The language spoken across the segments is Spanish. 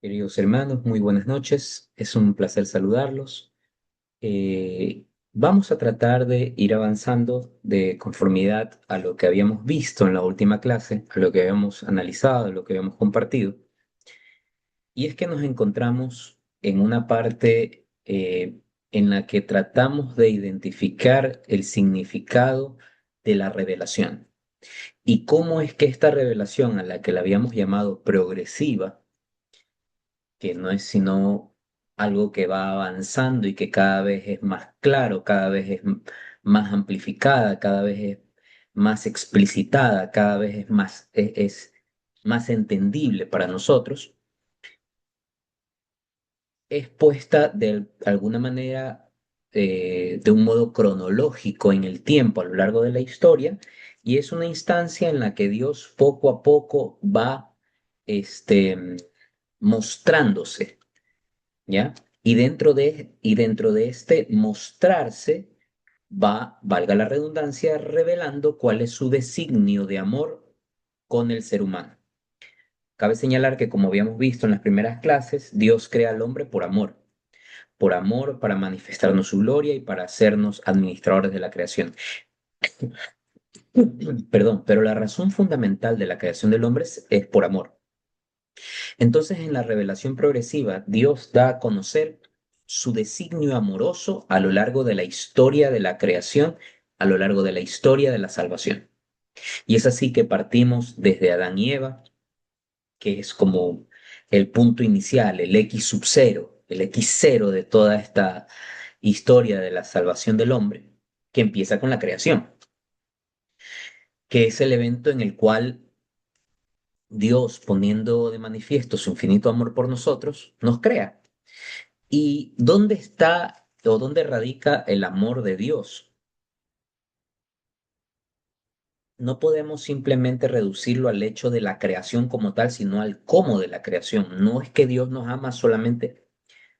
Queridos hermanos, muy buenas noches. Es un placer saludarlos. Vamos a tratar de ir avanzando de conformidad a lo que habíamos visto en la última clase, a lo que habíamos analizado, a lo que habíamos compartido. Y es que nos encontramos en una parte en la que tratamos de identificar el significado de la revelación y cómo es que esta revelación a la que la habíamos llamado progresiva, que no es sino algo que va avanzando y que cada vez es más claro, cada vez es más amplificada, cada vez es más explicitada, cada vez es es más entendible para nosotros, es puesta de alguna manera, de un modo cronológico en el tiempo a lo largo de la historia, y es una instancia en la que Dios poco a poco va este, mostrándose. ¿Ya? Y dentro de este mostrarse va, valga la redundancia, revelando cuál es su designio de amor con el ser humano. Cabe señalar que, como habíamos visto en las primeras clases, Dios crea al hombre por amor para manifestarnos su gloria y para hacernos administradores de la creación. Perdón, pero la razón fundamental de la creación del hombre es por amor. Entonces, en la revelación progresiva, Dios da a conocer su designio amoroso a lo largo de la historia de la creación, a lo largo de la historia de la salvación. Y es así que partimos desde Adán y Eva, que es como el punto inicial, el X sub cero, el X cero de toda esta historia de la salvación del hombre, que empieza con la creación, que es el evento en el cual Dios, poniendo de manifiesto su infinito amor por nosotros, nos crea. ¿Y dónde está o dónde radica el amor de Dios? No podemos simplemente reducirlo al hecho de la creación como tal, sino al cómo de la creación. No es que Dios nos ama solamente,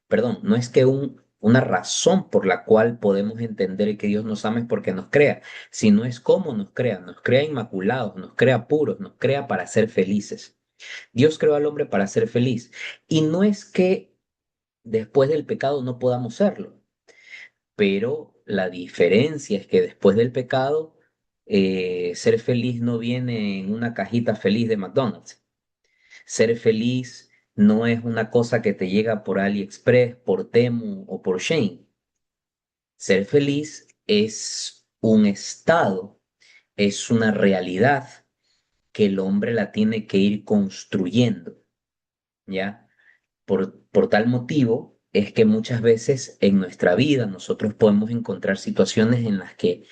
perdón, no es que una razón por la cual podemos entender que Dios nos ama es porque nos crea, sino es cómo nos crea inmaculados, nos crea puros, nos crea para ser felices. Dios creó al hombre para ser feliz. Y no es que después del pecado no podamos serlo. Pero la diferencia es que después del pecado, ser feliz no viene en una cajita feliz de McDonald's. Ser feliz no es una cosa que te llega por AliExpress, por Temu o por Shein. Ser feliz es un estado, es una realidad que el hombre la tiene que ir construyendo, ¿ya? Por tal motivo es que muchas veces en nuestra vida nosotros podemos encontrar situaciones en las que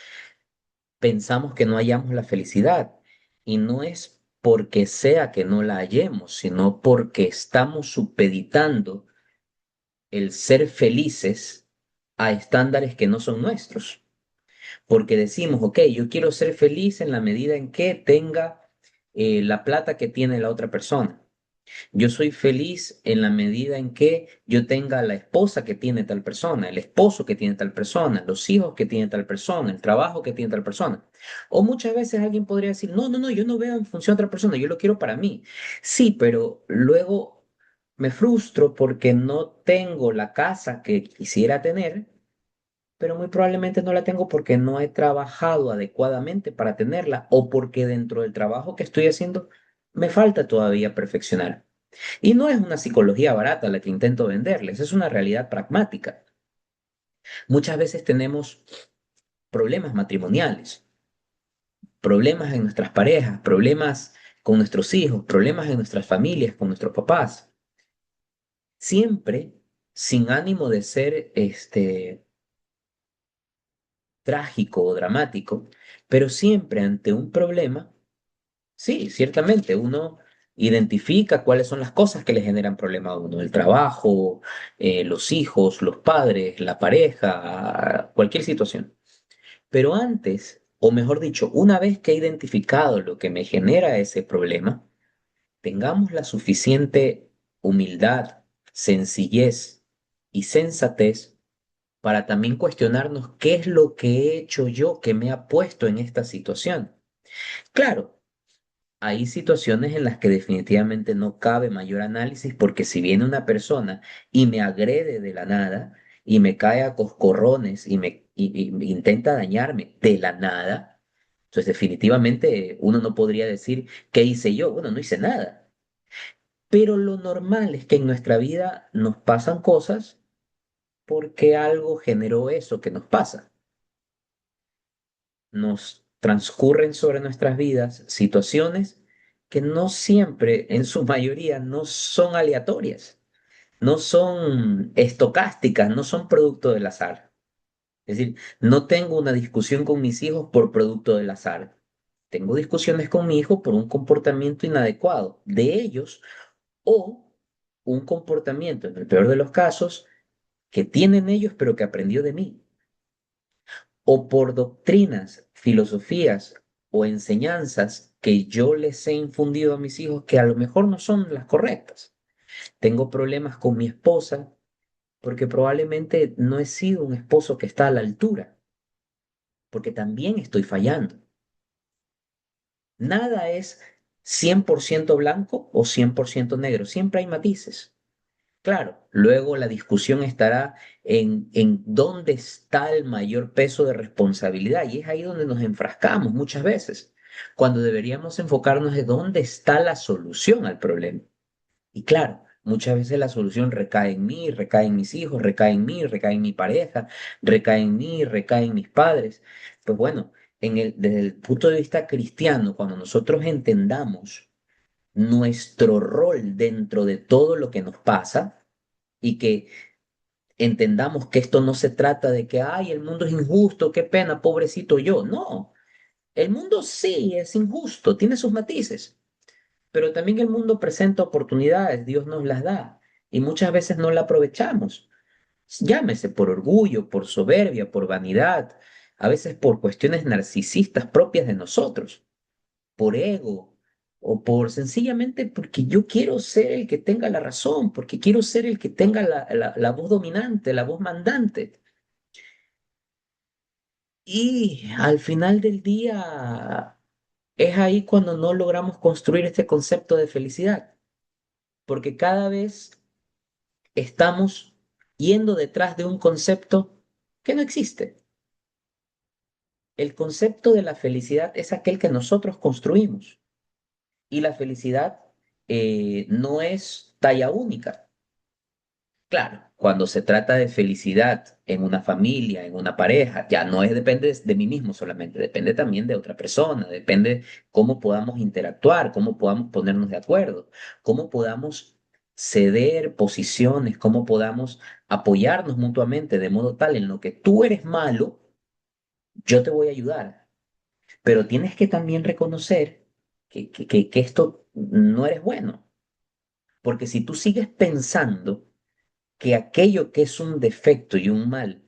pensamos que no hallamos la felicidad. Y no es porque sea que no la hallemos, sino porque estamos supeditando el ser felices a estándares que no son nuestros. Porque decimos, ok, yo quiero ser feliz en la medida en que tenga la plata que tiene la otra persona. Yo soy feliz en la medida en que yo tenga la esposa que tiene tal persona, el esposo que tiene tal persona, los hijos que tiene tal persona, el trabajo que tiene tal persona. O muchas veces alguien podría decir, no, no, no, yo no veo en función de otra persona, yo lo quiero para mí. Sí, pero luego me frustro porque no tengo la casa que quisiera tener, pero muy probablemente no la tengo porque no he trabajado adecuadamente para tenerla o porque dentro del trabajo que estoy haciendo me falta todavía perfeccionar. Y no es una psicología barata la que intento venderles, es una realidad pragmática. Muchas veces tenemos problemas matrimoniales, problemas en nuestras parejas, problemas con nuestros hijos, problemas en nuestras familias, con nuestros papás. Siempre sin ánimo de ser trágico o dramático, pero siempre ante un problema. Sí, ciertamente, uno identifica cuáles son las cosas que le generan problema a uno, el trabajo, los hijos, los padres, la pareja, cualquier situación. Pero antes, o mejor dicho, una vez que he identificado lo que me genera ese problema, tengamos la suficiente humildad, sencillez y sensatez para también cuestionarnos qué es lo que he hecho yo que me ha puesto en esta situación. Claro, Hay situaciones en las que definitivamente no cabe mayor análisis porque si viene una persona y me agrede de la nada y me cae a coscorrones y intenta dañarme de la nada, entonces definitivamente uno no podría decir, ¿qué hice yo? Bueno, no hice nada. Pero lo normal es que en nuestra vida nos pasan cosas porque algo generó eso que nos pasa. Nos transcurren sobre nuestras vidas situaciones que no siempre, en su mayoría, no son aleatorias, no son estocásticas, no son producto del azar. Es decir, no tengo una discusión con mis hijos por producto del azar. Tengo discusiones con mi hijo por un comportamiento inadecuado de ellos o un comportamiento, en el peor de los casos, que tienen ellos pero que aprendió de mí, o por doctrinas, filosofías o enseñanzas que yo les he infundido a mis hijos que a lo mejor no son las correctas. Tengo problemas con mi esposa porque probablemente no he sido un esposo que está a la altura, porque también estoy fallando. Nada es 100% blanco o 100% negro, siempre hay matices. Claro, luego la discusión estará en dónde está el mayor peso de responsabilidad y es ahí donde nos enfrascamos muchas veces, cuando deberíamos enfocarnos en dónde está la solución al problema. Y claro, muchas veces la solución recae en mí, recae en mis hijos, recae en mí, recae en mi pareja, recae en mí, recae en mis padres. Pues bueno, desde el punto de vista cristiano, cuando nosotros entendamos nuestro rol dentro de todo lo que nos pasa, y que entendamos que esto no se trata de que, ay, el mundo es injusto, qué pena, pobrecito yo. No, el mundo sí es injusto, tiene sus matices, pero también el mundo presenta oportunidades, Dios nos las da y muchas veces no la aprovechamos. Llámese por orgullo, por soberbia, por vanidad, a veces por cuestiones narcisistas propias de nosotros, por ego o por sencillamente porque yo quiero ser el que tenga la razón, porque quiero ser el que tenga la voz dominante, la voz mandante. Y al final del día es ahí cuando no logramos construir este concepto de felicidad, porque cada vez estamos yendo detrás de un concepto que no existe. El concepto de la felicidad es aquel que nosotros construimos y la felicidad no es talla única. Claro, cuando se trata de felicidad en una familia, en una pareja, ya no es depende de mí mismo solamente, depende también de otra persona, depende cómo podamos interactuar, cómo podamos ponernos de acuerdo, cómo podamos ceder posiciones, cómo podamos apoyarnos mutuamente de modo tal en lo que tú eres malo, yo te voy a ayudar, pero tienes que también reconocer que esto no eres bueno, porque si tú sigues pensando que aquello que es un defecto y un mal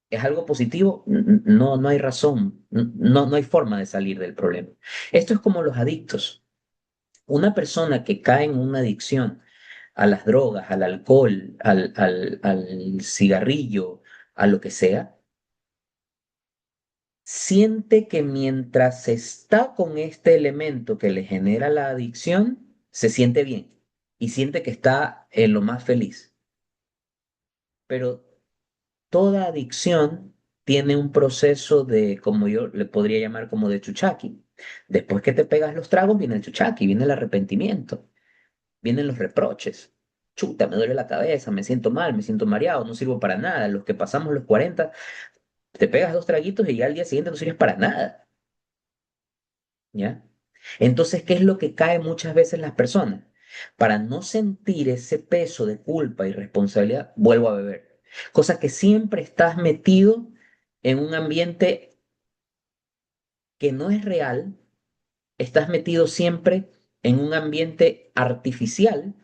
es algo positivo, no, no hay razón, no, no hay forma de salir del problema. Esto es como los adictos. Una persona que cae en una adicción a las drogas, al alcohol, al cigarrillo, a lo que sea, siente que mientras está con este elemento que le genera la adicción, se siente bien y siente que está en lo más feliz. Pero toda adicción tiene un proceso de, como yo le podría llamar, como de chuchaqui. Después que te pegas los tragos, viene el chuchaqui, viene el arrepentimiento, vienen los reproches. Chuta, me duele la cabeza, me siento mal, me siento mareado, no sirvo para nada. Los que pasamos los 40 te pegas dos traguitos y ya al día siguiente no sirves para nada, ¿ya? Entonces, ¿qué es lo que cae muchas veces las personas? Para no sentir ese peso de culpa y responsabilidad, vuelvo a beber. Cosa que siempre estás metido en un ambiente que no es real, estás metido siempre en un ambiente artificial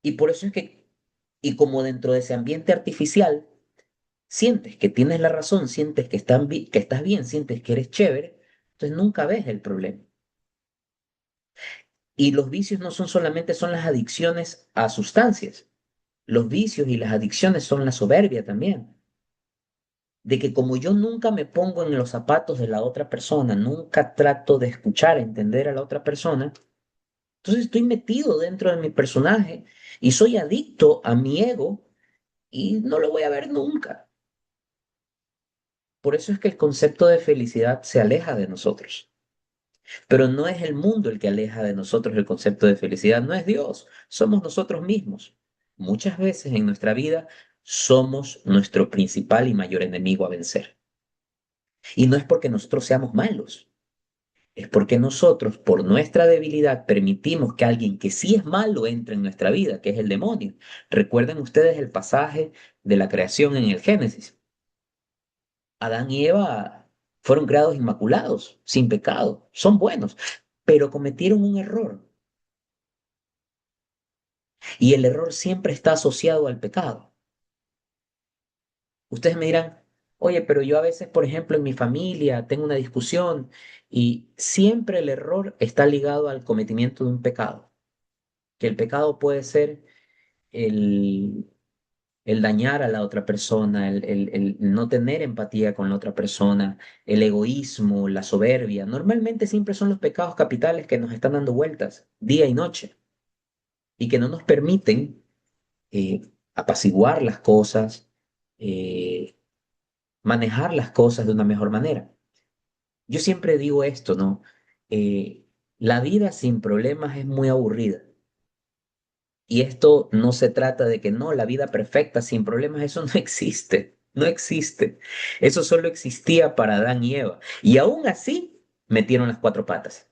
y por eso es que, y como dentro de ese ambiente artificial, sientes que tienes la razón, sientes que estás bien, sientes que eres chévere, entonces nunca ves el problema. Y los vicios no son solamente son las adicciones a sustancias. Los vicios y las adicciones son la soberbia también. de que como yo nunca me pongo en los zapatos de la otra persona, nunca trato de escuchar, entender a la otra persona, entonces estoy metido dentro de mi personaje y soy adicto a mi ego y no lo voy a ver nunca. Por eso es que el concepto de felicidad se aleja de nosotros. Pero no es el mundo el que aleja de nosotros el concepto de felicidad, no es Dios, somos nosotros mismos. Muchas veces en nuestra vida somos nuestro principal y mayor enemigo a vencer. Y no es porque nosotros seamos malos, es porque nosotros, por nuestra debilidad, permitimos que alguien que sí es malo entre en nuestra vida, que es el demonio. Recuerden ustedes el pasaje de la creación en el Génesis. Adán y Eva fueron creados inmaculados, sin pecado, son buenos, pero cometieron un error. Y el error siempre está asociado al pecado. Ustedes me dirán, oye, pero yo a veces, por ejemplo, en mi familia tengo una discusión y siempre el error está ligado al cometimiento de un pecado. Que el pecado puede ser el, el dañar a la otra persona, el no tener empatía con la otra persona, el egoísmo, la soberbia. Normalmente siempre son los pecados capitales que nos están dando vueltas día y noche y que no nos permiten apaciguar las cosas, eh, manejar las cosas de una mejor manera. Yo siempre digo esto, ¿no? La vida sin problemas es muy aburrida. Y esto no se trata de que no, la vida perfecta sin problemas, eso no existe, no existe. Eso solo existía para Adán y Eva. Y aún así metieron las cuatro patas.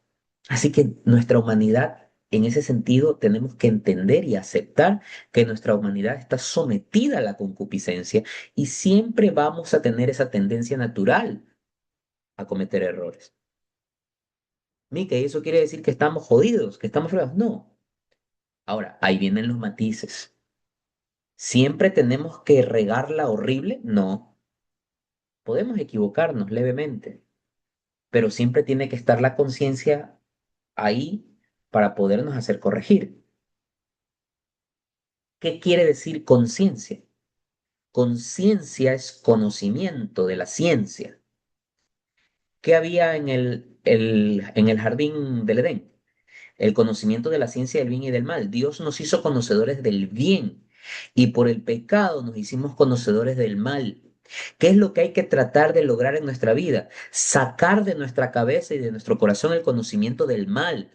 Así que nuestra humanidad, en ese sentido, tenemos que entender y aceptar que nuestra humanidad está sometida a la concupiscencia y siempre vamos a tener esa tendencia natural a cometer errores. Mica, ¿y eso quiere decir que estamos jodidos, que estamos fregados? No. Ahora, ahí vienen los matices. ¿Siempre tenemos que regarla horrible? No. Podemos equivocarnos levemente, pero siempre tiene que estar la conciencia ahí para podernos hacer corregir. ¿Qué quiere decir conciencia? Conciencia es conocimiento de la ciencia. ¿Qué había en el jardín del Edén? El conocimiento de la ciencia del bien y del mal. Dios nos hizo conocedores del bien y por el pecado nos hicimos conocedores del mal. ¿Qué es lo que hay que tratar de lograr en nuestra vida? Sacar de nuestra cabeza y de nuestro corazón el conocimiento del mal.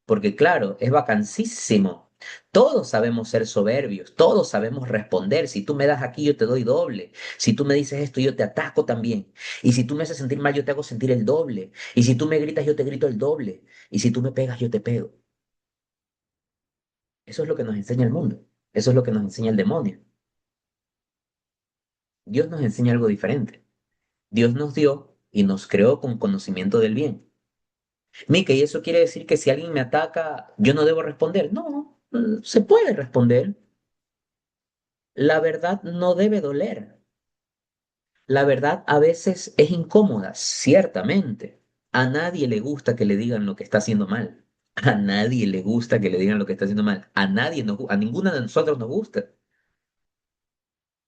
Porque claro, es vacancísimo. Todos sabemos ser soberbios, todos sabemos responder. Si tú me das aquí, yo te doy doble. Si tú me dices esto, yo te ataco también. Y si tú me haces sentir mal, yo te hago sentir el doble. Y si tú me gritas, yo te grito el doble. Y si tú me pegas, yo te pego. Eso es lo que nos enseña el mundo. Eso es lo que nos enseña el demonio. Dios nos enseña algo diferente. Dios nos dio y nos creó con conocimiento del bien. Mica, ¿y eso quiere decir que si alguien me ataca, yo no debo responder? No, se puede responder. La verdad no debe doler. La verdad a veces es incómoda, ciertamente. A nadie le gusta que le digan lo que está haciendo mal. A nadie le gusta que le digan lo que está haciendo mal. A nadie a ninguna de nosotros nos gusta.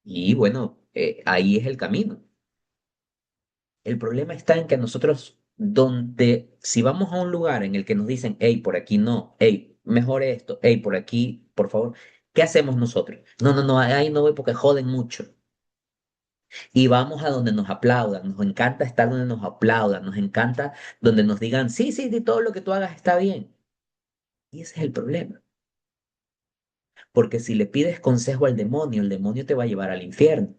Y bueno, ahí es el camino. El problema está en que nosotros, donde, si vamos a un lugar en el que nos dicen, hey, por aquí no, hey, mejor esto, hey, por aquí, por favor, ¿qué hacemos nosotros? No, no, no, ahí no voy porque joden mucho. Y vamos a donde nos aplaudan, nos encanta estar donde nos aplaudan, nos encanta donde nos digan, sí, sí, sí, todo lo que tú hagas está bien. Y ese es el problema. Porque si le pides consejo al demonio, el demonio te va a llevar al infierno.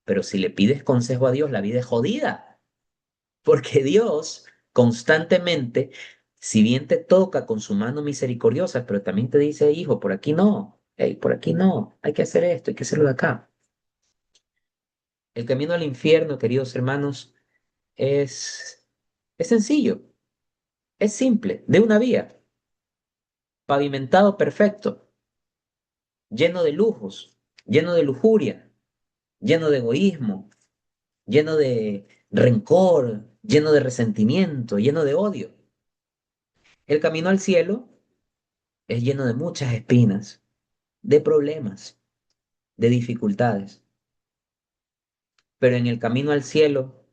Pero si le pides consejo a Dios, la vida es jodida. Porque Dios constantemente, si bien te toca con su mano misericordiosa, pero también te dice, hijo, por aquí no, hey, por aquí no, hay que hacer esto, hay que hacerlo de acá. El camino al infierno, queridos hermanos, es, es sencillo, es simple, de una vía, pavimentado perfecto, lleno de lujos, lleno de lujuria, lleno de egoísmo, lleno de rencor, lleno de resentimiento, lleno de odio. El camino al cielo es lleno de muchas espinas, de problemas, de dificultades. pero en el camino al cielo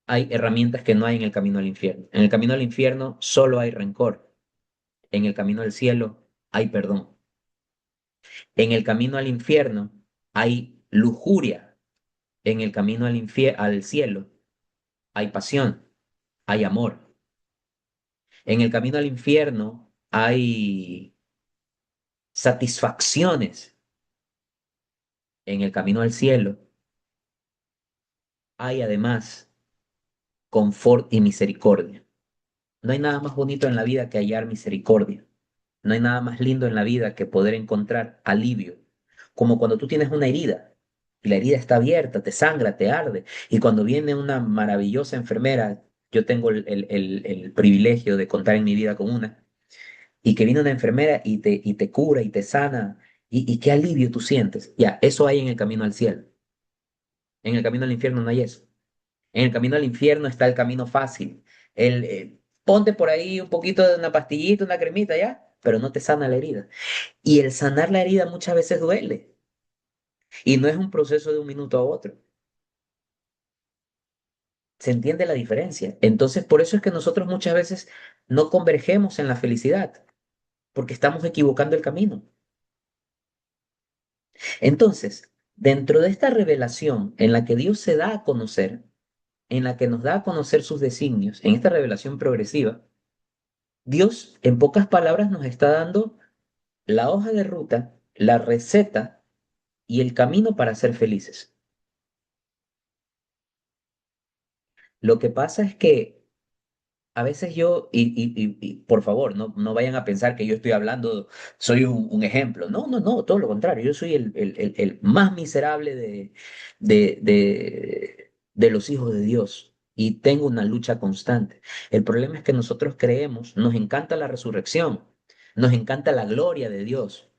hay herramientas que no hay en el camino al infierno. En el camino al infierno solo hay rencor. En el camino al cielo hay perdón. En el camino al infierno hay lujuria. En el camino al cielo hay pasión, hay amor. En el camino al infierno hay satisfacciones. En el camino al cielo hay además confort y misericordia. No hay nada más bonito en la vida que hallar misericordia. No hay nada más lindo en la vida que poder encontrar alivio. Como cuando tú tienes una herida y la herida está abierta, te sangra, te arde. Y cuando viene una maravillosa enfermera, yo tengo el privilegio de contar en mi vida con una, y que viene una enfermera y te cura y te sana, y qué alivio tú sientes. Ya, eso hay en el camino al cielo. En el camino al infierno no hay eso. En el camino al infierno está el camino fácil. Ponte por ahí un poquito de una pastillita, una cremita, ya, pero no te sana la herida. Y el sanar la herida muchas veces duele. Y no es un proceso de un minuto a otro. ¿Se entiende la diferencia? Entonces, por eso es que nosotros muchas veces no convergemos en la felicidad, porque estamos equivocando el camino. Entonces, dentro de esta revelación en la que Dios se da a conocer, en la que nos da a conocer sus designios, en esta revelación progresiva, Dios, en pocas palabras, nos está dando la hoja de ruta, la receta y el camino para ser felices. Lo que pasa es que a veces por favor, no vayan a pensar que yo estoy hablando, soy un ejemplo. No, no, no, todo lo contrario. Yo soy el más miserable de los hijos de Dios y tengo una lucha constante. El problema es que nosotros creemos, nos encanta la resurrección, nos encanta la gloria de Dios,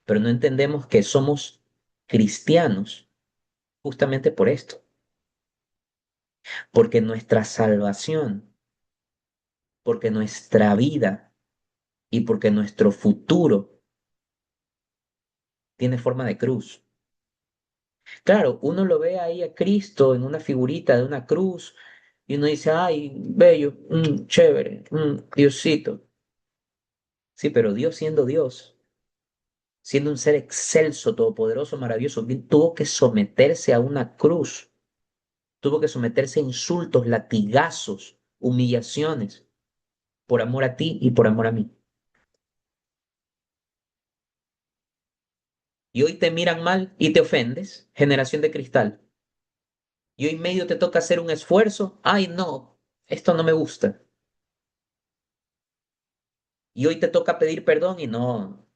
pero no entendemos que somos cristianos justamente por esto, porque nuestra salvación, porque nuestra vida y porque nuestro futuro tiene forma de cruz. Claro, uno lo ve ahí a Cristo en una figurita de una cruz y uno dice, ay, bello, chévere, Diosito. Sí, pero Dios siendo Dios, siendo un ser excelso, todopoderoso, maravilloso, bien, tuvo que someterse a una cruz, tuvo que someterse a insultos, latigazos, humillaciones, por amor a ti y por amor a mí. Y hoy te miran mal y te ofendes, generación de cristal. Y hoy medio te toca hacer un esfuerzo, ay no, esto no me gusta. Y hoy te toca pedir perdón y no.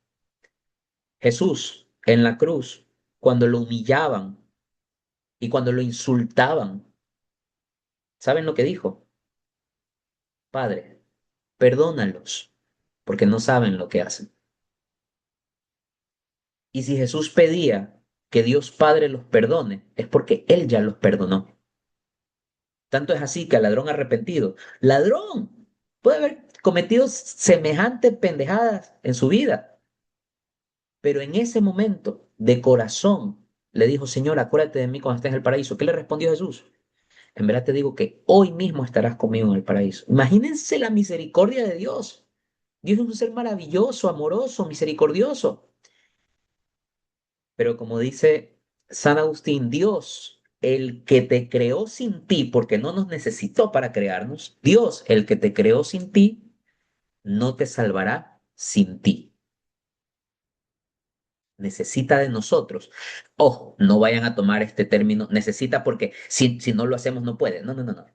Jesús en la cruz, cuando lo humillaban y cuando lo insultaban, ¿saben lo que dijo? Padre, perdónalos, porque no saben lo que hacen. Y si Jesús pedía que Dios Padre los perdone, es porque Él ya los perdonó. Tanto es así que al ladrón arrepentido, ladrón, puede haber cometido semejantes pendejadas en su vida, pero en ese momento, de corazón, le dijo, Señor, acuérdate de mí cuando estés en el paraíso. ¿Qué le respondió Jesús? En verdad te digo que hoy mismo estarás conmigo en el paraíso. Imagínense la misericordia de Dios. Dios es un ser maravilloso, amoroso, misericordioso. Pero como dice San Agustín, Dios, el que te creó sin ti, porque no nos necesitó para crearnos, Dios, el que te creó sin ti, no te salvará sin ti. Necesita de nosotros. Ojo, no vayan a tomar este término, necesita porque si no lo hacemos no puede. No, no, no, no.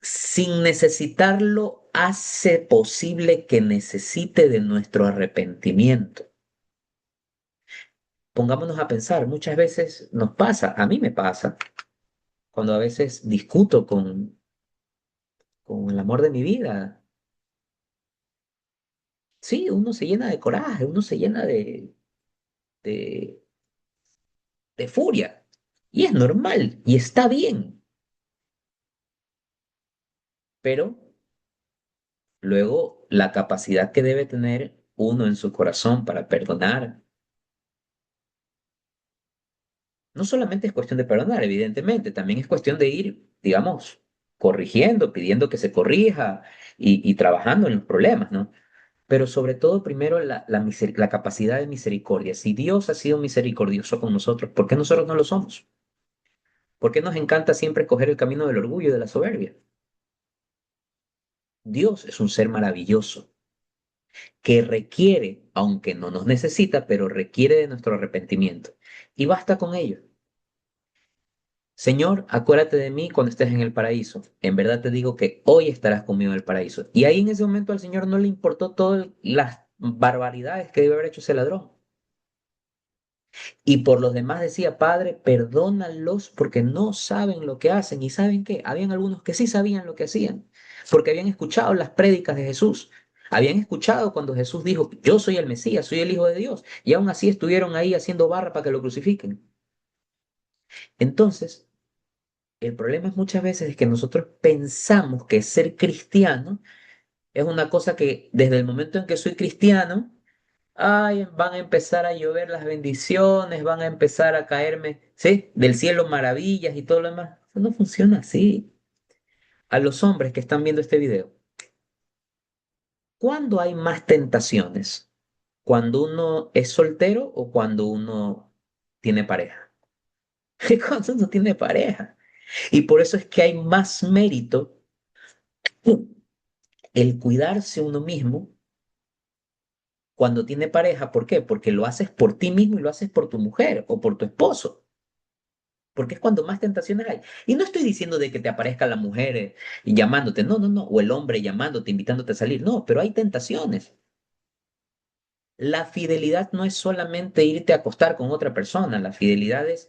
Sin necesitarlo, hace posible que necesite de nuestro arrepentimiento. Pongámonos a pensar, muchas veces nos pasa, a mí me pasa, cuando a veces discuto con el amor de mi vida. Sí, uno se llena de coraje, uno se llena de, de furia. Y es normal, y está bien, pero luego, la capacidad que debe tener uno en su corazón para perdonar, No solamente es cuestión de perdonar, evidentemente, también es cuestión de ir, digamos, corrigiendo, pidiendo que se corrija y trabajando en los problemas, ¿no? Pero sobre todo, primero, la capacidad de misericordia. Si Dios ha sido misericordioso con nosotros, ¿por qué nosotros no lo somos? ¿Por qué nos encanta siempre coger el camino del orgullo y de la soberbia? Dios es un ser maravilloso que requiere, aunque no nos necesita, pero requiere de nuestro arrepentimiento. Y basta con ello. Señor, acuérdate de mí cuando estés en el paraíso. En verdad te digo que hoy estarás conmigo en el paraíso. Y ahí en ese momento al Señor no le importó todas las barbaridades que debe haber hecho ese ladrón. Y por los demás decía, Padre, perdónalos porque no saben lo que hacen. ¿Y saben qué? Habían algunos que sí sabían lo que hacían, porque habían escuchado las prédicas de Jesús. Habían escuchado cuando Jesús dijo, yo soy el Mesías, soy el Hijo de Dios. Y aún así estuvieron ahí haciendo barra para que lo crucifiquen. Entonces, el problema es muchas veces es que nosotros pensamos que ser cristiano es una cosa que desde el momento en que soy cristiano, ay, van a empezar a llover las bendiciones, van a empezar a caerme, ¿sí? Del cielo maravillas y todo lo demás. Eso no funciona así. A los hombres que están viendo este video, ¿cuándo hay más tentaciones? ¿Cuando uno es soltero o cuando uno tiene pareja? Cuando uno tiene pareja. Y por eso es que hay más mérito el cuidarse uno mismo cuando tiene pareja. ¿Por qué? Porque lo haces por ti mismo y lo haces por tu mujer o por tu esposo. Porque es cuando más tentaciones hay. Y no estoy diciendo de que te aparezca la mujer llamándote, no, no, no, o el hombre llamándote, invitándote a salir, no, pero hay tentaciones. La fidelidad no es solamente irte a acostar con otra persona, la fidelidad es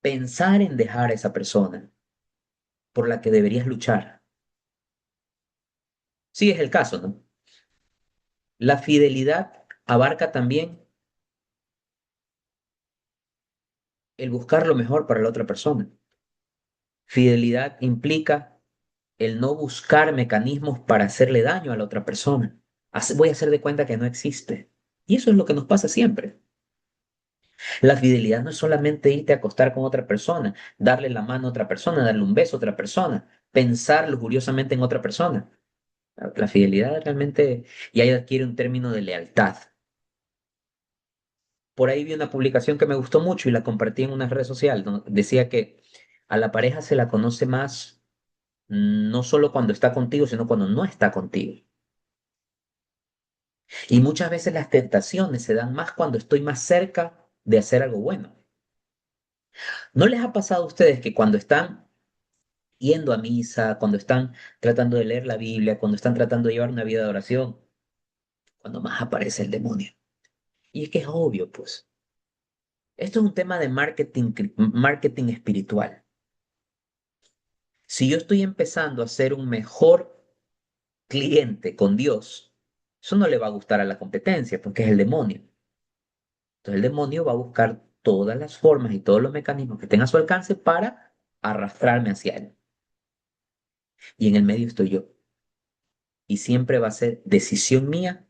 pensar en dejar a esa persona por la que deberías luchar. Sí, es el caso, ¿no? La fidelidad abarca también el buscar lo mejor para la otra persona. Fidelidad implica el no buscar mecanismos para hacerle daño a la otra persona. Voy a hacer de cuenta que no existe. Y eso es lo que nos pasa siempre. La fidelidad no es solamente irte a acostar con otra persona, darle la mano a otra persona, darle un beso a otra persona, pensar lujuriosamente en otra persona. La fidelidad realmente, y ahí adquiere un término de lealtad. Por ahí vi una publicación que me gustó mucho y la compartí en una red social, ¿no? Decía que a la pareja se la conoce más no solo cuando está contigo, sino cuando no está contigo. Y muchas veces las tentaciones se dan más cuando estoy más cerca de hacer algo bueno. ¿No les ha pasado a ustedes que cuando están yendo a misa, cuando están tratando de leer la Biblia, cuando están tratando de llevar una vida de oración, cuando más aparece el demonio? Y es que es obvio, pues. Esto es un tema de marketing, marketing espiritual. Si yo estoy empezando a ser un mejor cliente con Dios, eso no le va a gustar a la competencia, porque es el demonio. Entonces el demonio va a buscar todas las formas y todos los mecanismos que tenga a su alcance para arrastrarme hacia él. Y en el medio estoy yo. Y siempre va a ser decisión mía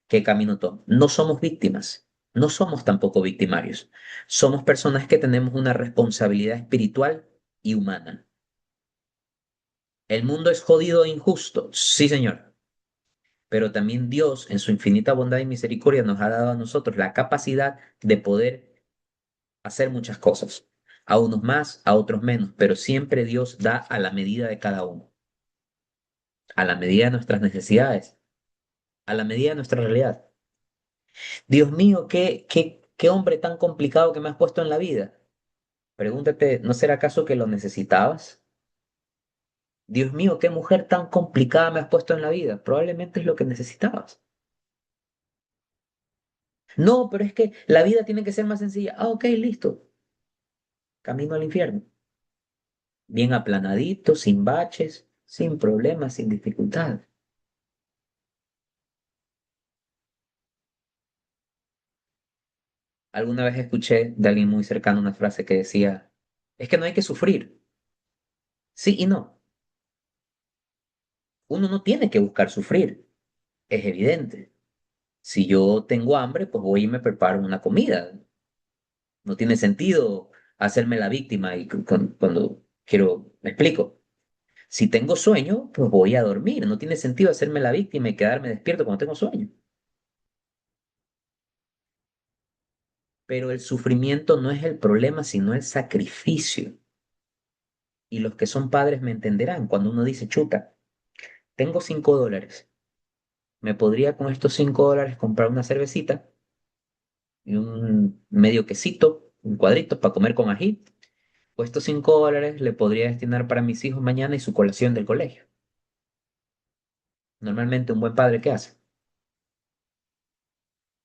qué camino tomo. No somos víctimas, no somos tampoco victimarios. Somos personas que tenemos una responsabilidad espiritual y humana. El mundo es jodido e injusto, sí, señor. Pero también Dios, en su infinita bondad y misericordia, nos ha dado a nosotros la capacidad de poder hacer muchas cosas. A unos más, a otros menos, pero siempre Dios da a la medida de cada uno, a la medida de nuestras necesidades, a la medida de nuestra realidad. Dios mío, qué hombre tan complicado que me has puesto en la vida. Pregúntate, ¿no será acaso que lo necesitabas? Dios mío, qué mujer tan complicada me has puesto en la vida. Probablemente es lo que necesitabas. No, pero es que la vida tiene que ser más sencilla. Ah, ok, listo. Camino al infierno. Bien aplanadito, sin baches, sin problemas, sin dificultades. Alguna vez escuché de alguien muy cercano una frase que decía, es que no hay que sufrir. Sí y no. Uno no tiene que buscar sufrir, es evidente. Si yo tengo hambre, pues voy y me preparo una comida. No tiene sentido hacerme la víctima y cuando quiero, me explico. Si tengo sueño, pues voy a dormir. No tiene sentido hacerme la víctima y quedarme despierto cuando tengo sueño. Pero el sufrimiento no es el problema, sino el sacrificio. Y los que son padres me entenderán cuando uno dice, chuta, tengo $5. Me podría con estos $5 comprar una cervecita y un medio quesito, un cuadrito para comer con ají. O estos $5 le podría destinar para mis hijos mañana y su colación del colegio. Normalmente un buen padre, ¿qué hace?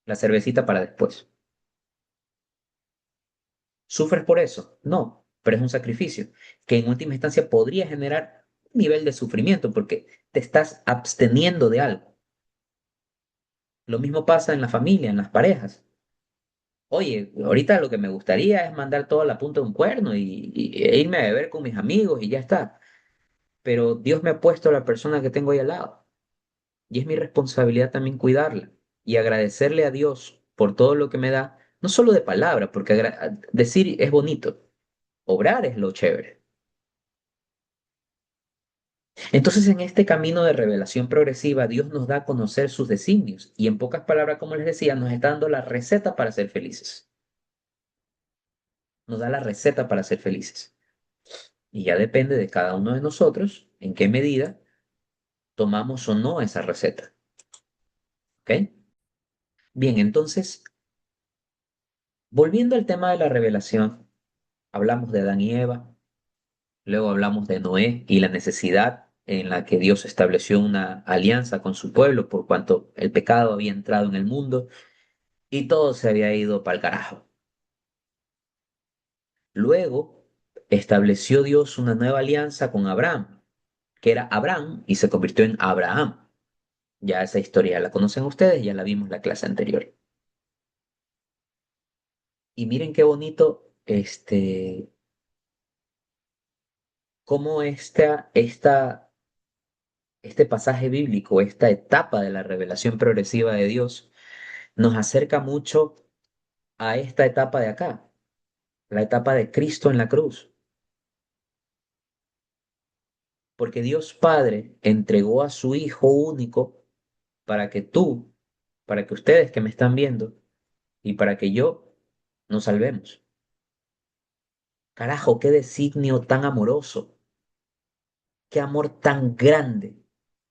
La cervecita para después. ¿Sufres por eso? No, pero es un sacrificio que en última instancia podría generar un nivel de sufrimiento porque te estás absteniendo de algo. Lo mismo pasa en la familia, en las parejas. Oye, ahorita lo que me gustaría es mandar todo a la punta de un cuerno e irme a beber con mis amigos y ya está. Pero Dios me ha puesto a la persona que tengo ahí al lado y es mi responsabilidad también cuidarla y agradecerle a Dios por todo lo que me da, no solo de palabra, porque decir es bonito, obrar es lo chévere. Entonces, en este camino de revelación progresiva, Dios nos da a conocer sus designios y en pocas palabras, como les decía, nos está dando la receta para ser felices. Nos da la receta para ser felices. Y ya depende de cada uno de nosotros en qué medida tomamos o no esa receta. ¿Ok? Bien, entonces, volviendo al tema de la revelación, hablamos de Adán y Eva, luego hablamos de Noé y la necesidad en la que Dios estableció una alianza con su pueblo por cuanto el pecado había entrado en el mundo y todo se había ido para el carajo. Luego estableció Dios una nueva alianza con Abraham, que era Abraham y se convirtió en Abraham. Ya esa historia la conocen ustedes, ya la vimos la clase anterior. Y miren qué bonito, cómo este pasaje bíblico, esta etapa de la revelación progresiva de Dios, nos acerca mucho a esta etapa de acá, la etapa de Cristo en la cruz. Porque Dios Padre entregó a su Hijo único para que tú, para que ustedes que me están viendo y para que yo nos salvemos. Carajo, qué designio tan amoroso, qué amor tan grande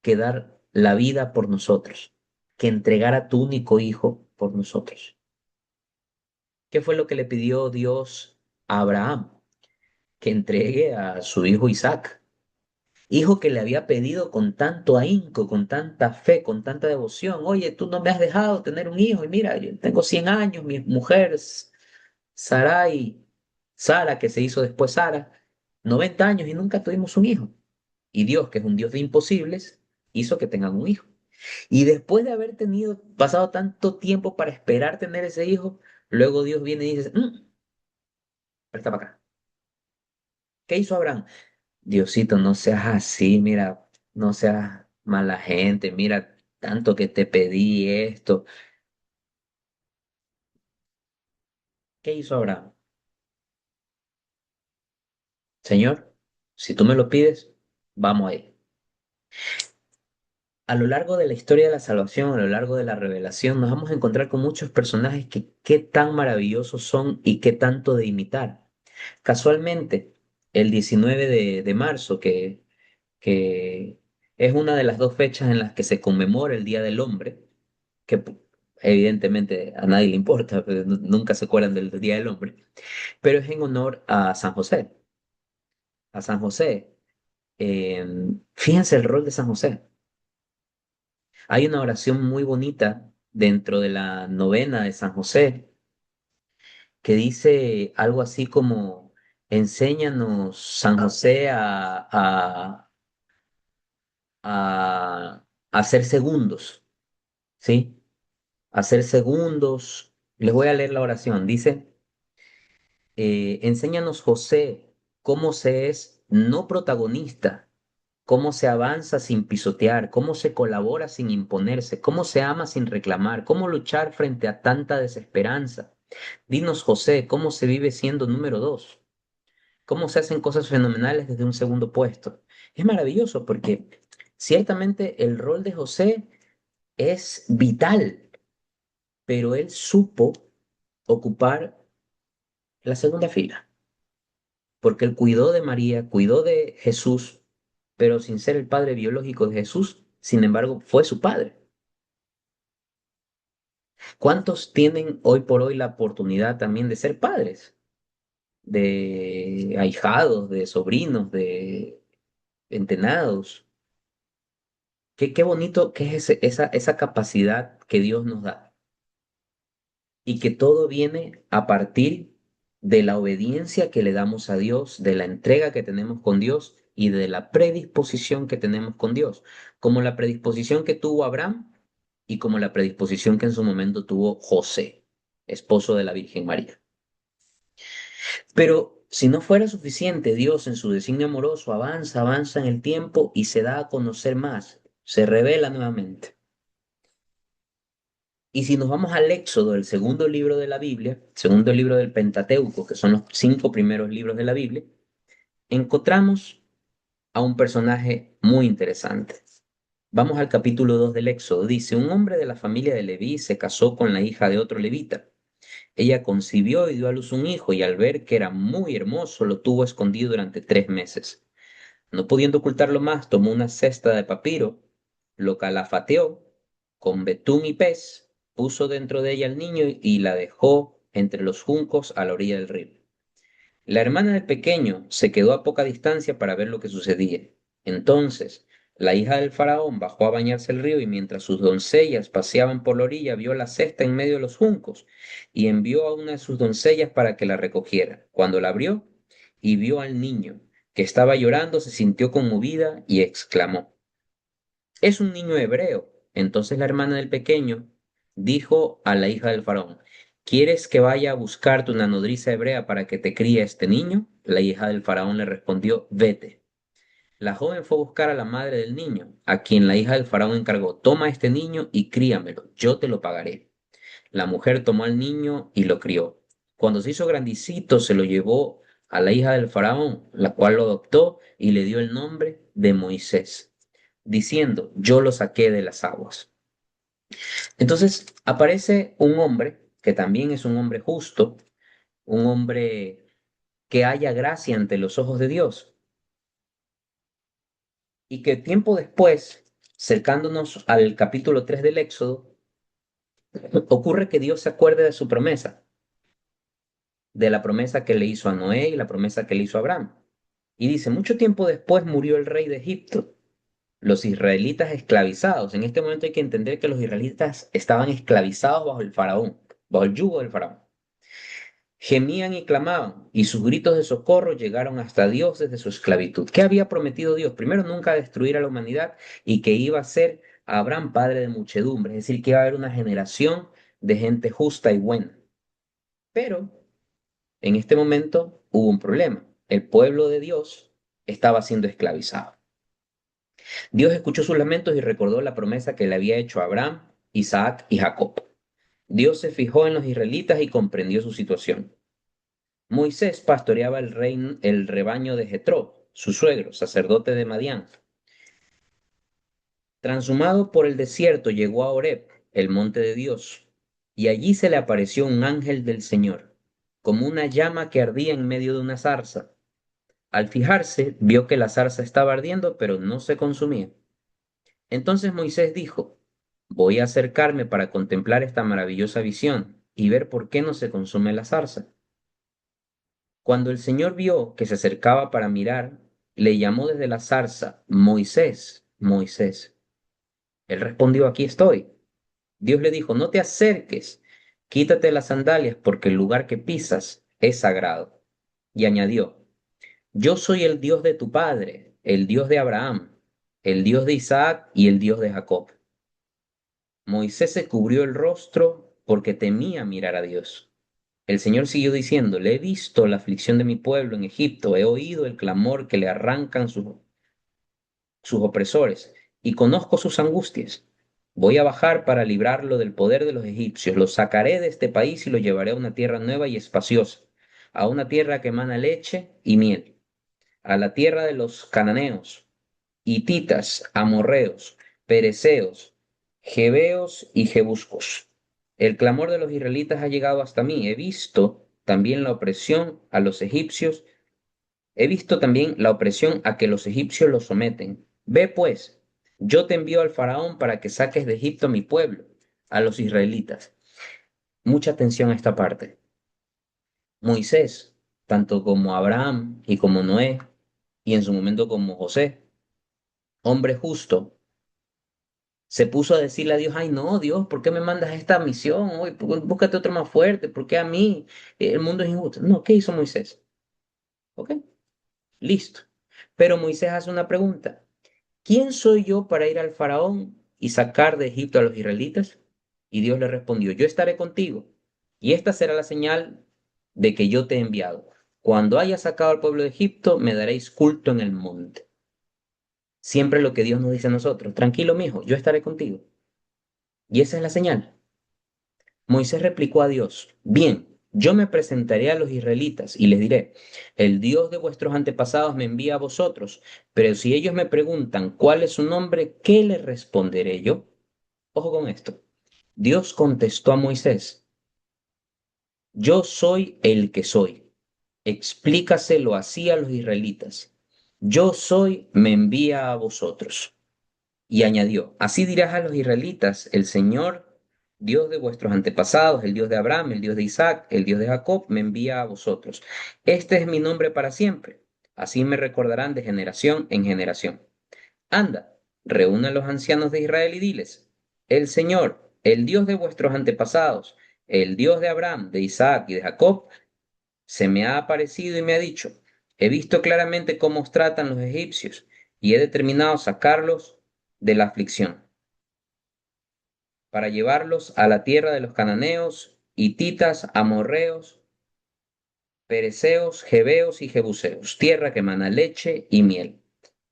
que dar la vida por nosotros, que entregar a tu único Hijo por nosotros. ¿Qué fue lo que le pidió Dios a Abraham? Que entregue a su hijo Isaac, hijo que le había pedido con tanto ahínco, con tanta fe, con tanta devoción. Oye, tú no me has dejado tener un hijo y mira, yo tengo 100 años, mi mujer Sarai, Sara, que se hizo después Sara, 90 años y nunca tuvimos un hijo. Y Dios, que es un Dios de imposibles, hizo que tengan un hijo. Y después de haber pasado tanto tiempo para esperar tener ese hijo, luego Dios viene y dice, presta para acá. ¿Qué hizo Abraham? Diosito, no seas así, mira, no seas mala gente, mira, tanto que te pedí esto. ¿Qué hizo Abraham? Señor, si tú me lo pides, vamos ahí. A lo largo de la historia de la salvación, a lo largo de la revelación, nos vamos a encontrar con muchos personajes que qué tan maravillosos son y qué tanto de imitar. Casualmente, el 19 de marzo, que es una de las dos fechas en las que se conmemora el Día del Hombre, que evidentemente a nadie le importa, pero nunca se acuerdan del Día del Hombre, pero es en honor a San José. A San José. Fíjense el rol de San José. Hay una oración muy bonita dentro de la novena de San José que dice algo así como, enséñanos, San José, a hacer segundos, ¿sí? A hacer segundos. Les voy a leer la oración. Dice, enséñanos, José, cómo se es no protagonista, cómo se avanza sin pisotear, cómo se colabora sin imponerse, cómo se ama sin reclamar, cómo luchar frente a tanta desesperanza, Dinos, José, ¿cómo se vive siendo número dos? ¿Cómo se hacen cosas fenomenales desde un segundo puesto? Es maravilloso porque ciertamente el rol de José es vital, pero él supo ocupar la segunda fila, porque él cuidó de María, cuidó de Jesús, pero sin ser el padre biológico de Jesús, sin embargo, fue su padre. ¿Cuántos tienen hoy por hoy la oportunidad también de ser padres, de ahijados, de sobrinos, de entenados? Qué bonito que es esa capacidad que Dios nos da y que todo viene a partir de la obediencia que le damos a Dios, de la entrega que tenemos con Dios y de la predisposición que tenemos con Dios, como la predisposición que tuvo Abraham y como la predisposición que en su momento tuvo José, esposo de la Virgen María. Pero si no fuera suficiente, Dios en su designio amoroso avanza, avanza en el tiempo y se da a conocer más, se revela nuevamente. Y si nos vamos al Éxodo, el segundo libro de la Biblia, segundo libro del Pentateuco, que son los 5 primeros libros de la Biblia, encontramos a un personaje muy interesante. Vamos al capítulo 2 del Éxodo. Dice, un hombre de la familia de Leví se casó con la hija de otro levita. Ella concibió y dio a luz un hijo, y al ver que era muy hermoso, lo tuvo escondido durante 3 meses. No pudiendo ocultarlo más, tomó una cesta de papiro, lo calafateó con betún y pez, puso dentro de ella al niño y la dejó entre los juncos a la orilla del río. La hermana del pequeño se quedó a poca distancia para ver lo que sucedía. Entonces, la hija del faraón bajó a bañarse el río y mientras sus doncellas paseaban por la orilla, vio la cesta en medio de los juncos y envió a una de sus doncellas para que la recogiera. Cuando la abrió y vio al niño que estaba llorando, se sintió conmovida y exclamó, es un niño hebreo. Entonces la hermana del pequeño dijo a la hija del faraón, ¿quieres que vaya a buscarte una nodriza hebrea para que te críe este niño? La hija del faraón le respondió, vete. La joven fue a buscar a la madre del niño, a quien la hija del faraón encargó, toma este niño y críamelo, yo te lo pagaré. La mujer tomó al niño y lo crió. Cuando se hizo grandecito, se lo llevó a la hija del faraón, la cual lo adoptó y le dio el nombre de Moisés, diciendo, yo lo saqué de las aguas. Entonces aparece un hombre que también es un hombre justo, un hombre que haya gracia ante los ojos de Dios y que tiempo después, cercándonos al capítulo 3 del Éxodo, ocurre que Dios se acuerde de su promesa, de la promesa que le hizo a Noé y la promesa que le hizo a Abraham. Y dice, mucho tiempo después murió el rey de Egipto, los israelitas esclavizados. En este momento hay que entender que los israelitas estaban esclavizados bajo el faraón, bajo el yugo del faraón. Gemían y clamaban, y sus gritos de socorro llegaron hasta Dios desde su esclavitud. ¿Qué había prometido Dios? Primero, nunca destruir a la humanidad y que iba a ser a Abraham padre de muchedumbre, es decir, que iba a haber una generación de gente justa y buena. Pero en este momento hubo un problema. El pueblo de Dios estaba siendo esclavizado. Dios escuchó sus lamentos y recordó la promesa que le había hecho a Abraham, Isaac y Jacob. Dios se fijó en los israelitas y comprendió su situación. Moisés pastoreaba el rebaño de Jetro, su suegro, sacerdote de Madián. Transhumado por el desierto, llegó a Horeb, el monte de Dios, y allí se le apareció un ángel del Señor, como una llama que ardía en medio de una zarza. Al fijarse, vio que la zarza estaba ardiendo, pero no se consumía. Entonces Moisés dijo, voy a acercarme para contemplar esta maravillosa visión y ver por qué no se consume la zarza. Cuando el Señor vio que se acercaba para mirar, le llamó desde la zarza, Moisés, Moisés. Él respondió, aquí estoy. Dios le dijo, no te acerques, quítate las sandalias porque el lugar que pisas es sagrado. Y añadió, yo soy el Dios de tu padre, el Dios de Abraham, el Dios de Isaac y el Dios de Jacob. Moisés se cubrió el rostro porque temía mirar a Dios. El Señor siguió diciendo, le he visto la aflicción de mi pueblo en Egipto, he oído el clamor que le arrancan sus opresores y conozco sus angustias. Voy a bajar para librarlo del poder de los egipcios. Lo sacaré de este país y lo llevaré a una tierra nueva y espaciosa, a una tierra que emana leche y miel, a la tierra de los cananeos, hititas, amorreos, pereceos, jebeos y jebuscos. El clamor de los israelitas ha llegado hasta mí. He visto también la opresión a los egipcios. He visto también la opresión a que los egipcios los someten. Ve pues, yo te envío al faraón para que saques de Egipto a mi pueblo, a los israelitas. Mucha atención a esta parte. Moisés, tanto como Abraham y como Noé, y en su momento como José, hombre justo, se puso a decirle a Dios, ay no, Dios, ¿por qué me mandas a esta misión? Hoy, búscate otro más fuerte, ¿por qué a mí? El mundo es injusto. No, ¿qué hizo Moisés? ¿Ok? Listo. Pero Moisés hace una pregunta. ¿Quién soy yo para ir al faraón y sacar de Egipto a los israelitas? Y Dios le respondió, yo estaré contigo, y esta será la señal de que yo te he enviado. Cuando haya sacado al pueblo de Egipto, me daréis culto en el monte. Siempre lo que Dios nos dice a nosotros, tranquilo, mijo, yo estaré contigo. Y esa es la señal. Moisés replicó a Dios, bien, yo me presentaré a los israelitas y les diré, el Dios de vuestros antepasados me envía a vosotros, pero si ellos me preguntan cuál es su nombre, ¿qué les responderé yo? Ojo con esto. Dios contestó a Moisés, yo soy el que soy. Explícaselo así a los israelitas. Yo soy, me envía a vosotros. Y añadió, así dirás a los israelitas, el Señor, Dios de vuestros antepasados, el Dios de Abraham, el Dios de Isaac, el Dios de Jacob, me envía a vosotros. Este es mi nombre para siempre. Así me recordarán de generación en generación. Anda, reúne a los ancianos de Israel y diles, el Señor, el Dios de vuestros antepasados, el Dios de Abraham, de Isaac y de Jacob, se me ha aparecido y me ha dicho, he visto claramente cómo os tratan los egipcios y he determinado sacarlos de la aflicción para llevarlos a la tierra de los cananeos, hititas, amorreos, pereceos, jebeos y jebuseos, tierra que emana leche y miel.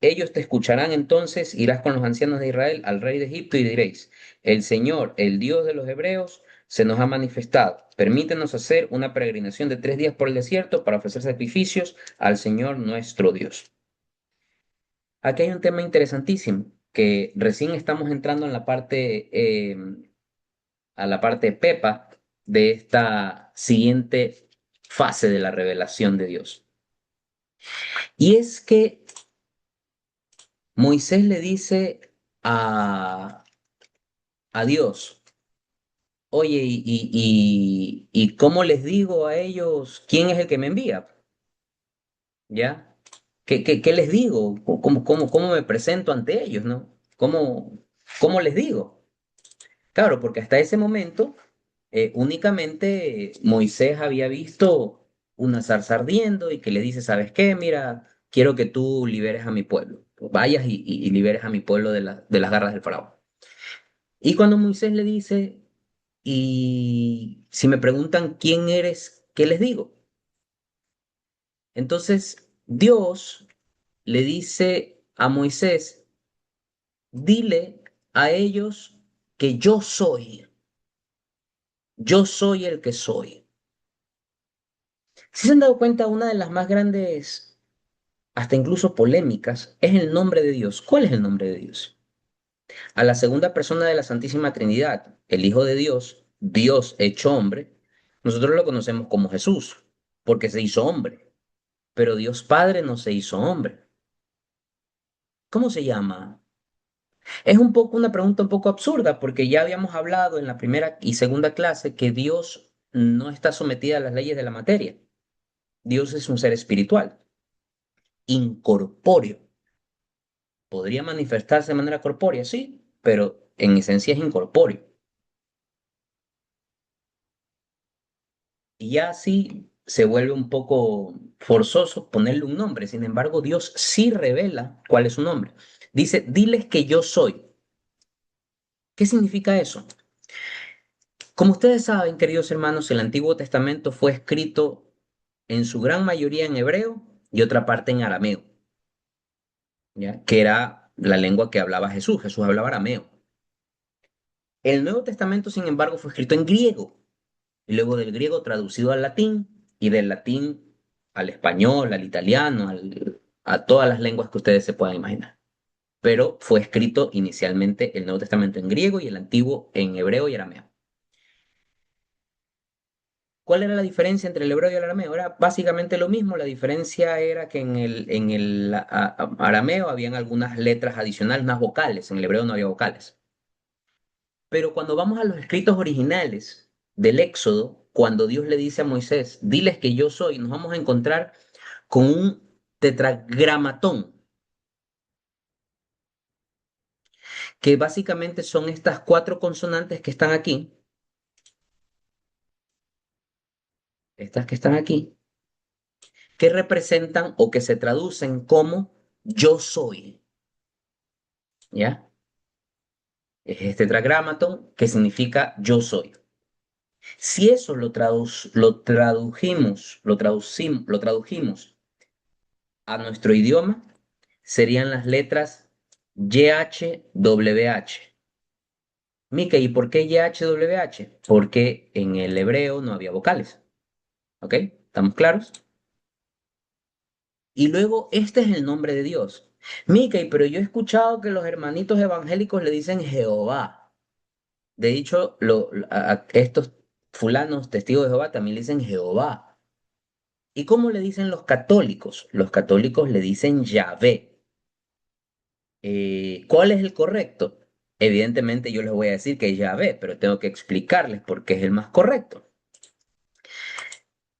Ellos te escucharán entonces, irás con los ancianos de Israel al rey de Egipto y diréis, el Señor, el Dios de los hebreos, se nos ha manifestado. Permítenos hacer una peregrinación de 3 días por el desierto para ofrecer sacrificios al Señor nuestro Dios. Aquí hay un tema interesantísimo, que recién estamos entrando en la parte, a la parte pepa de esta siguiente fase de la revelación de Dios. Y es que Moisés le dice a Dios, oye, ¿y cómo les digo a ellos quién es el que me envía? ¿Ya? ¿Qué les digo? ¿Cómo me presento ante ellos, no? ¿Cómo les digo? Claro, porque hasta ese momento únicamente Moisés había visto una zarza ardiendo y que le dice, ¿sabes qué? Mira, quiero que tú liberes a mi pueblo. Vayas y liberes a mi pueblo de las garras del faraón. Y cuando Moisés le dice, y si me preguntan quién eres, ¿qué les digo? Entonces Dios le dice a Moisés, dile a ellos que yo soy el que soy. Si se han dado cuenta, una de las más grandes, hasta incluso polémicas, es el nombre de Dios. ¿Cuál es el nombre de Dios? A la segunda persona de la Santísima Trinidad, el Hijo de Dios, Dios hecho hombre, nosotros lo conocemos como Jesús, porque se hizo hombre, pero Dios Padre no se hizo hombre. ¿Cómo se llama? Es un poco una pregunta un poco absurda, porque ya habíamos hablado en la primera y segunda clase que Dios no está sometida a las leyes de la materia. Dios es un ser espiritual, incorpóreo. Podría manifestarse de manera corpórea, sí, pero en esencia es incorpóreo. Y ya así se vuelve un poco forzoso ponerle un nombre. Sin embargo, Dios sí revela cuál es su nombre. Dice, diles que yo soy. ¿Qué significa eso? Como ustedes saben, queridos hermanos, el Antiguo Testamento fue escrito en su gran mayoría en hebreo y otra parte en arameo, ¿ya? Que era la lengua que hablaba Jesús. Jesús hablaba arameo. El Nuevo Testamento, sin embargo, fue escrito en griego, y luego del griego traducido al latín, y del latín al español, al italiano, a todas las lenguas que ustedes se puedan imaginar. Pero fue escrito inicialmente el Nuevo Testamento en griego y el Antiguo en hebreo y arameo. ¿Cuál era la diferencia entre el hebreo y el arameo? Era básicamente lo mismo. La diferencia era que en el arameo habían algunas letras adicionales, unas vocales. En el hebreo no había vocales. Pero cuando vamos a los escritos originales del Éxodo, cuando Dios le dice a Moisés, diles que yo soy, nos vamos a encontrar con un tetragramatón, que básicamente son estas cuatro consonantes que están aquí, estas que están aquí, que representan o que se traducen como yo soy, ¿ya? Es este tetragramatón que significa yo soy. Si eso lo tradujimos a nuestro idioma, serían las letras YHWH. Mica, ¿y por qué YHWH? Porque en el hebreo no había vocales. ¿Ok? ¿Estamos claros? Y luego, este es el nombre de Dios. Mickey, pero yo he escuchado que los hermanitos evangélicos le dicen Jehová. De hecho, a estos fulanos testigos de Jehová también le dicen Jehová. ¿Y cómo le dicen los católicos? Los católicos le dicen Yahvé. ¿Cuál es el correcto? Evidentemente yo les voy a decir que es Yahvé, pero tengo que explicarles por qué es el más correcto.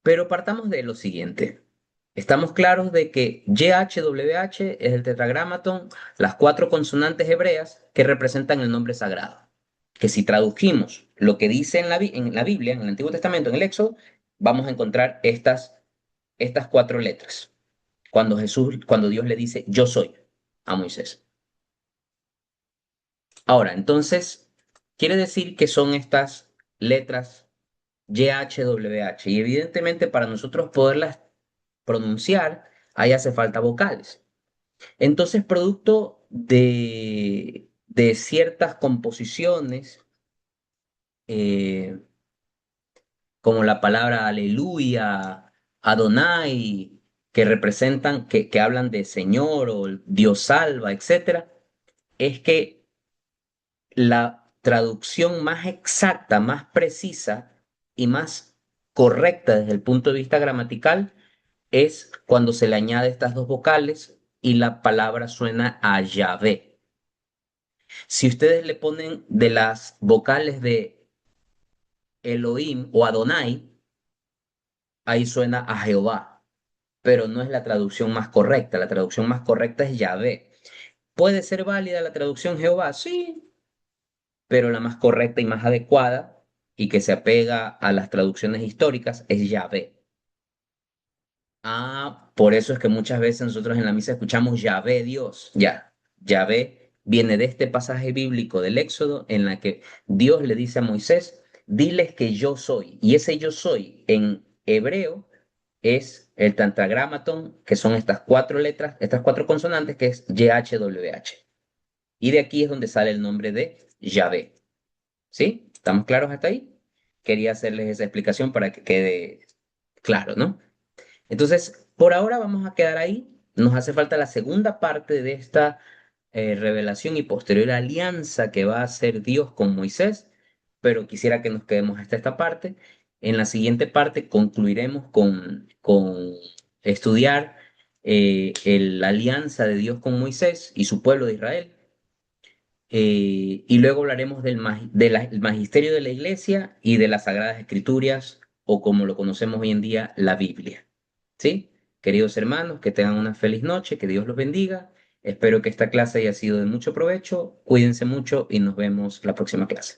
Pero partamos de lo siguiente. Estamos claros de que YHWH es el tetragramatón, las cuatro consonantes hebreas que representan el nombre sagrado. Que si tradujimos lo que dice en la Biblia, en el Antiguo Testamento, en el Éxodo, vamos a encontrar estas cuatro letras. Cuando Dios le dice yo soy a Moisés. Ahora, entonces, quiere decir que son estas letras YHWH. Y evidentemente para nosotros poderlas pronunciar, ahí hace falta vocales. Entonces, producto de ciertas composiciones, eh, como la palabra aleluya, Adonai, que representan, que hablan de Señor o Dios salva, etcétera, es que la traducción más exacta, más precisa y más correcta desde el punto de vista gramatical es cuando se le añade estas dos vocales y la palabra suena a Yahvé. Si ustedes le ponen de las vocales de Elohim o Adonai, ahí suena a Jehová, pero no es la traducción más correcta. La traducción más correcta es Yahvé. ¿Puede ser válida la traducción Jehová? Sí, pero la más correcta y más adecuada y que se apega a las traducciones históricas es Yahvé. Ah, por eso es que muchas veces nosotros en la misa escuchamos Yahvé Dios. Ya, Yahvé viene de este pasaje bíblico del Éxodo en la que Dios le dice a Moisés, diles que yo soy. Y ese yo soy en hebreo es el tetragramatón, que son estas cuatro letras, estas cuatro consonantes, que es YHWH. Y de aquí es donde sale el nombre de Yahvé. ¿Sí? ¿Estamos claros hasta ahí? Quería hacerles esa explicación para que quede claro, ¿no? Entonces, por ahora vamos a quedar ahí. Nos hace falta la segunda parte de esta revelación y posterior alianza que va a hacer Dios con Moisés, pero quisiera que nos quedemos hasta esta parte. En la siguiente parte concluiremos con estudiar la alianza de Dios con Moisés y su pueblo de Israel. Y luego hablaremos del magisterio de la iglesia y de las Sagradas Escrituras, o como lo conocemos hoy en día, la Biblia. ¿Sí? Queridos hermanos, que tengan una feliz noche, que Dios los bendiga. Espero que esta clase haya sido de mucho provecho. Cuídense mucho y nos vemos la próxima clase.